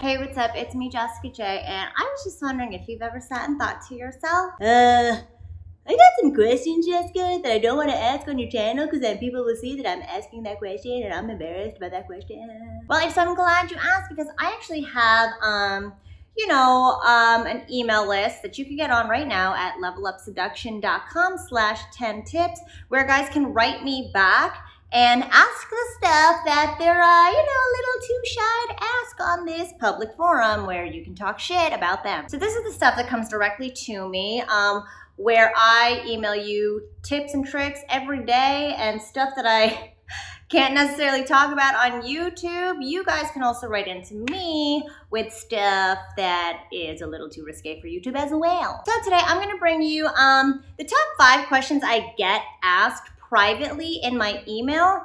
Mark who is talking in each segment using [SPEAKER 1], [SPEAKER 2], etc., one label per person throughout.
[SPEAKER 1] Hey, what's up? It's me, Jessica J, and I was just wondering if you've ever sat and thought to yourself,
[SPEAKER 2] I got some questions, Jessica, that I don't want to ask on your channel because then people will see that I'm asking that question and I'm embarrassed about that question.
[SPEAKER 1] well, if so, I'm glad you asked because I actually have, an email list that you can get on right now at levelupseduction.com/10tips where guys can write me back and ask the stuff that they're, a little too shy to ask on this public forum where you can talk shit about them. So this is the stuff that comes directly to me, where I email you tips and tricks every day and stuff that I can't necessarily talk about on YouTube. You guys can also write into me with stuff that is a little too risque for YouTube as well. So today I'm gonna bring you the top 5 questions I get asked privately in my email,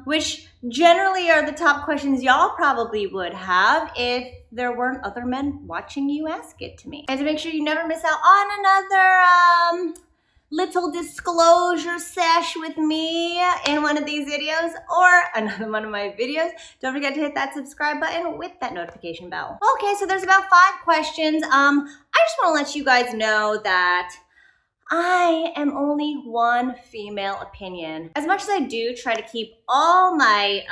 [SPEAKER 1] which generally are the top questions y'all probably would have if there weren't other men watching you ask it to me. And to make sure you never miss out on another little disclosure sesh with me in one of these videos or another one of my videos, don't forget to hit that subscribe button with that notification bell. Okay, so there's about 5 questions. I just want to let you guys know that I am only one female opinion. As much as I do try to keep all my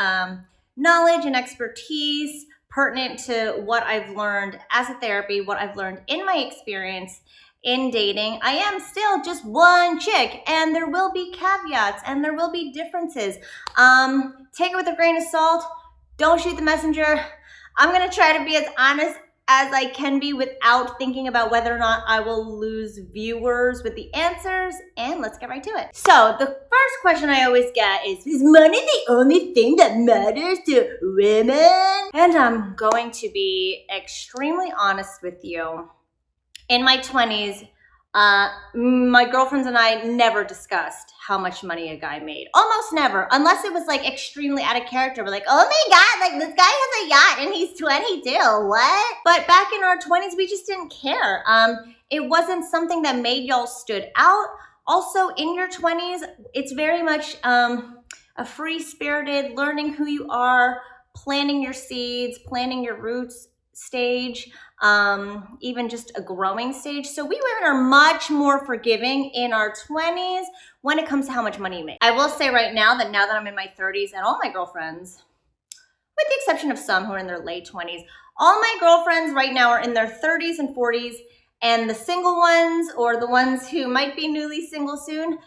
[SPEAKER 1] knowledge and expertise pertinent to what I've learned as a therapy, what I've learned in my experience in dating, I am still just one chick, and there will be caveats and there will be differences. Take it with a grain of salt. Don't shoot the messenger. I'm gonna try to be as honest as I can be without thinking about whether or not I will lose viewers with the answers, and let's get right to it. So the first question I always get is money the only thing that matters to women? And I'm going to be extremely honest with you. In my 20s, my girlfriends and I never discussed how much money a guy made. Almost never, unless it was like extremely out of character. We're like, oh my God, like this guy has a yacht and he's 22, what? But back in our 20s, we just didn't care. It wasn't something that made y'all stood out. Also, in your 20s, it's very much a free-spirited, learning who you are, planting your seeds, planting your roots stage, even just a growing stage. So we women are much more forgiving in our 20s when it comes to how much money you make. I will say right now that I'm in my 30s and all my girlfriends, with the exception of some who are in their late 20s, all my girlfriends right now are in their 30s and 40s, and the single ones or the ones who might be newly single soon,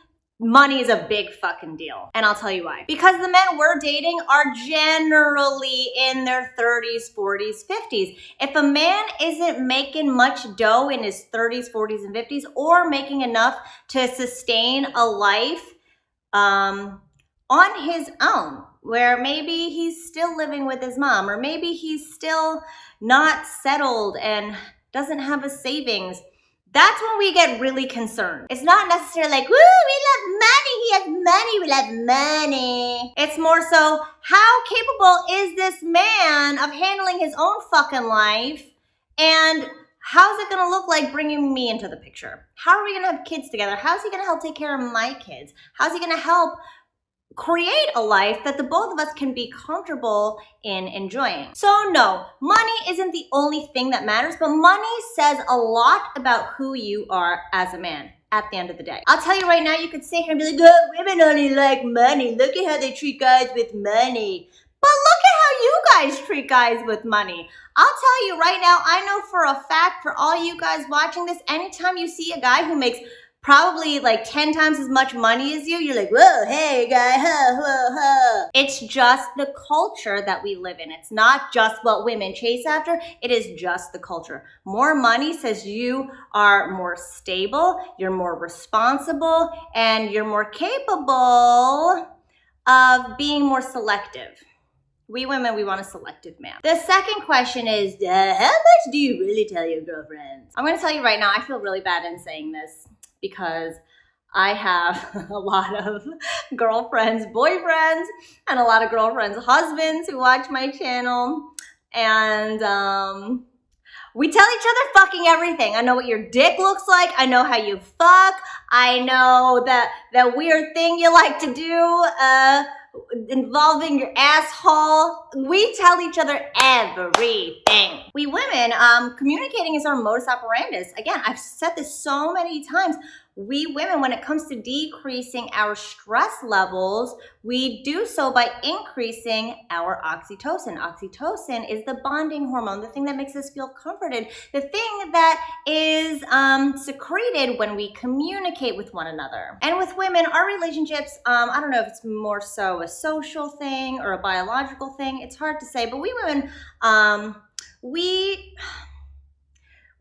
[SPEAKER 1] money is a big fucking deal. And I'll tell you why. Because the men we're dating are generally in their 30s, 40s, 50s. If a man isn't making much dough in his 30s, 40s, and 50s, or making enough to sustain a life on his own, where maybe he's still living with his mom, or maybe he's still not settled and doesn't have a savings, that's when we get really concerned. It's not necessarily like, woo, we love money, he has money, we love money. It's more so, how capable is this man of handling his own fucking life? And how's it gonna look like bringing me into the picture? How are we gonna have kids together? How's he gonna help take care of my kids? How's he gonna help create a life that the both of us can be comfortable in enjoying? So no, money isn't the only thing that matters, but money says a lot about who you are as a man at the end of the day. I'll tell you right now, you could sit here and be like, oh, women only like money. Look at how they treat guys with money. But look at how you guys treat guys with money. I'll tell you right now, I know for a fact, for all you guys watching this, anytime you see a guy who makes probably like 10 times as much money as you, you're like, whoa, hey guy, huh, whoa, huh. It's just the culture that we live in. It's not just what women chase after. It is just the culture. More money says you are more stable, you're more responsible, and you're more capable of being more selective. We women, we want a selective man. The second question is, how much do you really tell your girlfriends? I'm gonna tell you right now, I feel really bad in saying this, because I have a lot of girlfriends, boyfriends, and a lot of girlfriends' husbands who watch my channel. And we tell each other fucking everything. I know what your dick looks like. I know how you fuck. I know that weird thing you like to do involving your asshole. We tell each other everything. We women, communicating is our modus operandi. Again, I've said this so many times. We women, when it comes to decreasing our stress levels, we do so by increasing our oxytocin. Oxytocin is the bonding hormone, the thing that makes us feel comforted, the thing that is secreted when we communicate with one another. And with women, our relationships, I don't know if it's more so a social thing or a biological thing. It's hard to say, but we women,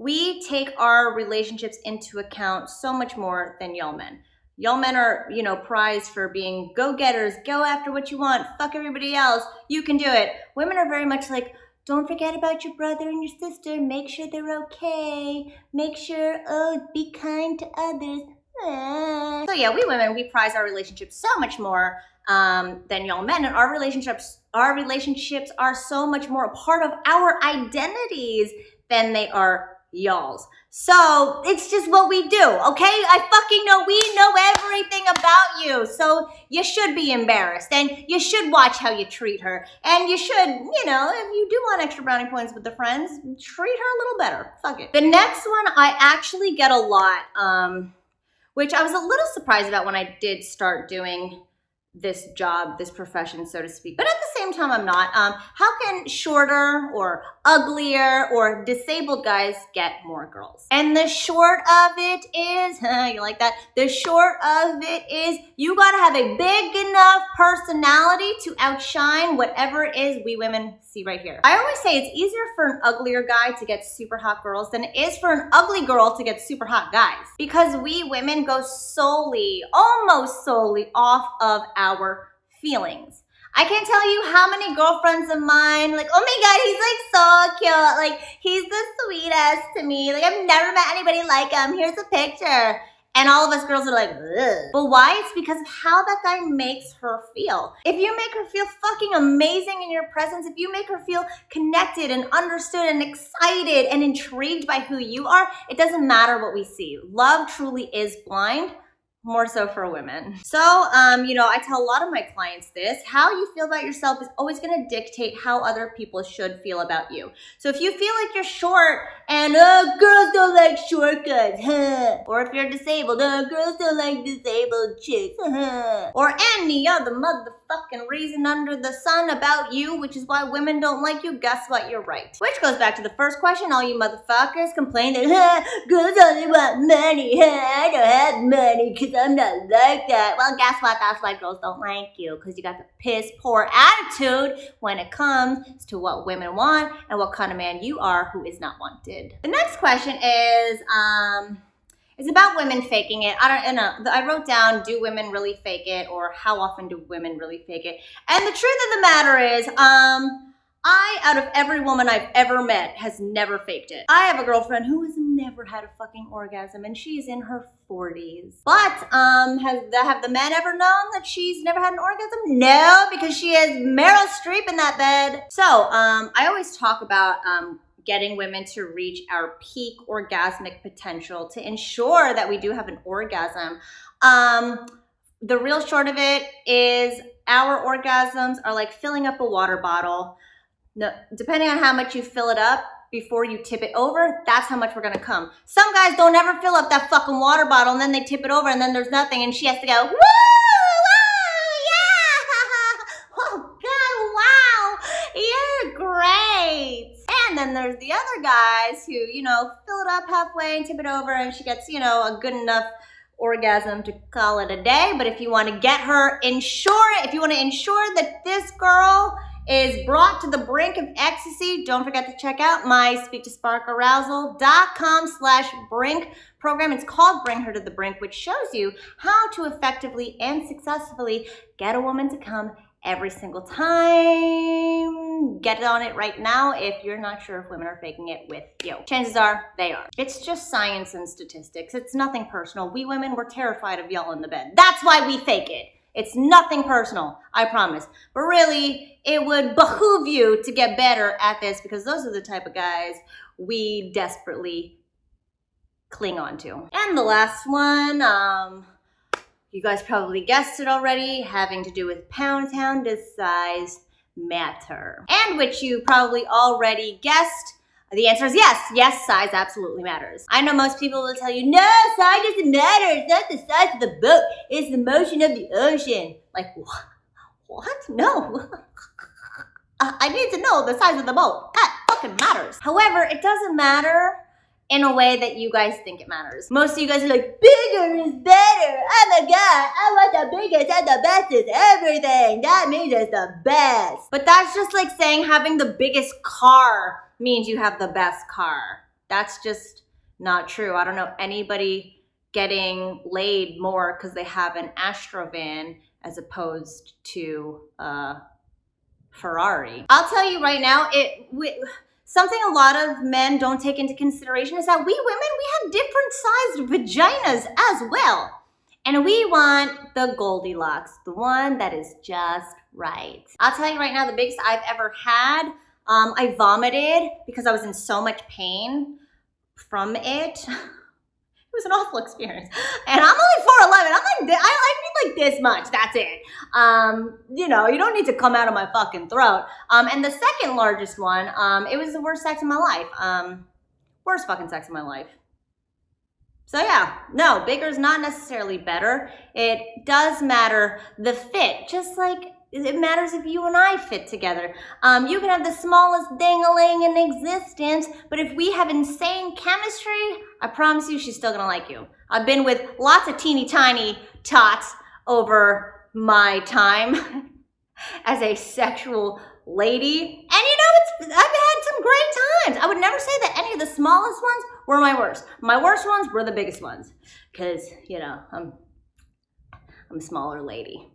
[SPEAKER 1] we take our relationships into account so much more than y'all men. Y'all men are, prized for being go-getters, go after what you want, fuck everybody else, you can do it. Women are very much like, don't forget about your brother and your sister, make sure they're okay, make sure, be kind to others. So yeah, we women, we prize our relationships so much more than y'all men, and our relationships are so much more a part of our identities than they are y'all's. So it's just what we do, okay? I fucking know, we know everything about you. So you should be embarrassed, and you should watch how you treat her. And you should, if you do want extra brownie points with the friends, treat her a little better. Fuck it. The next one I actually get a lot, which I was a little surprised about when I did start doing this job, this profession, so to speak. But at the same time, I'm not. How can shorter or uglier or disabled guys get more girls? And the short of it is, you like that? The short of it is you gotta have a big enough personality to outshine whatever it is we women see right here. I always say it's easier for an uglier guy to get super hot girls than it is for an ugly girl to get super hot guys. Because we women go almost solely off of our feelings. I can't tell you how many girlfriends of mine, like, oh my God, he's like so cute. Like, he's the sweetest to me. Like, I've never met anybody like him. Here's a picture. And all of us girls are like, ugh. But why? It's because of how that guy makes her feel. If you make her feel fucking amazing in your presence, if you make her feel connected and understood and excited and intrigued by who you are, it doesn't matter what we see. Love truly is blind. More so for women. So, I tell a lot of my clients this. How you feel about yourself is always going to dictate how other people should feel about you. So if you feel like you're short and, girls don't like short guys, or if you're disabled, girls don't like disabled chicks, or any other motherfucking reason under the sun about you, which is why women don't like you, guess what? You're right. Which goes back to the first question. All you motherfuckers complain that, girls only want money. I don't have money because I'm not like that. Well, guess what? That's why girls don't like you, because you got the piss poor attitude when it comes to what women want and what kind of man you are who is not wanted. The next question is about women faking it. I don't know. I wrote down, do women really fake it, or how often do women really fake it? And the truth of the matter is, out of every woman I've ever met, has never faked it. I have a girlfriend who has never had a fucking orgasm, and she's in her 40s. But have the men ever known that she's never had an orgasm? No, because she has Meryl Streep in that bed. So I always talk about getting women to reach our peak orgasmic potential to ensure that we do have an orgasm. The real short of it is our orgasms are like filling up a water bottle. No, depending on how much you fill it up before you tip it over, that's how much we're gonna come. Some guys don't ever fill up that fucking water bottle, and then they tip it over, and then there's nothing, and she has to go, woo, yeah, oh God, wow, you're great. And then there's the other guys who, fill it up halfway and tip it over, and she gets, a good enough orgasm to call it a day. But if you want to get her, if you want to ensure that this girl is brought to the brink of ecstasy, don't forget to check out my speaktosparkarousal.com/brink program. It's called Bring Her to the Brink, which shows you how to effectively and successfully get a woman to come every single time. Get on it right now if you're not sure if women are faking it with you. Chances are they are. It's just science and statistics. It's nothing personal. We women, we're terrified of y'all in the bed. That's why we fake it. It's nothing personal, I promise. But really, it would behoove you to get better at this, because those are the type of guys we desperately cling on to. And the last one, you guys probably guessed it already, having to do with Pound Town, does size matter? And which you probably already guessed, the answer is yes. Yes, size absolutely matters. I know most people will tell you, no, size doesn't matter. It's not the size of the boat. It's the motion of the ocean. Like, what? No. I need to know the size of the boat. That fucking matters. However, it doesn't matter in a way that you guys think it matters. Most of you guys are like, bigger is better. Oh my God, I want the biggest and the best is everything. That means it's the best. But that's just like saying having the biggest car means you have the best car. That's just not true. I don't know anybody getting laid more because they have an Astrovan as opposed to Ferrari. I'll tell you right now, something a lot of men don't take into consideration is that we women, we have different sized vaginas as well. And we want the Goldilocks, the one that is just right. I'll tell you right now, the biggest I've ever had, I vomited because I was in so much pain from it. It was an awful experience. And I'm only 4'11". I'm like, I need like this much. That's it. You know, you don't need to come out of my fucking throat. And the second largest one, it was the worst sex in my life. Worst fucking sex in my life. So yeah, no, bigger is not necessarily better. It does matter the fit, just like it matters if you and I fit together. You can have the smallest ding-a-ling in existence, but if we have insane chemistry, I promise you she's still gonna like you. I've been with lots of teeny tiny tots over my time as a sexual lady. And you know, I've had some great times. I would never say that any of the smallest ones were my worst. My worst ones were the biggest ones. Cause, you know, I'm a smaller lady.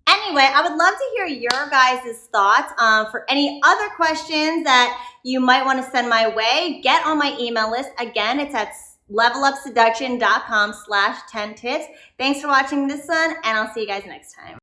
[SPEAKER 1] Anyway, I would love to hear your guys' thoughts. For any other questions that you might want to send my way, get on my email list. Again, it's at levelupseduction.com/10tips. Thanks for watching this one, and I'll see you guys next time.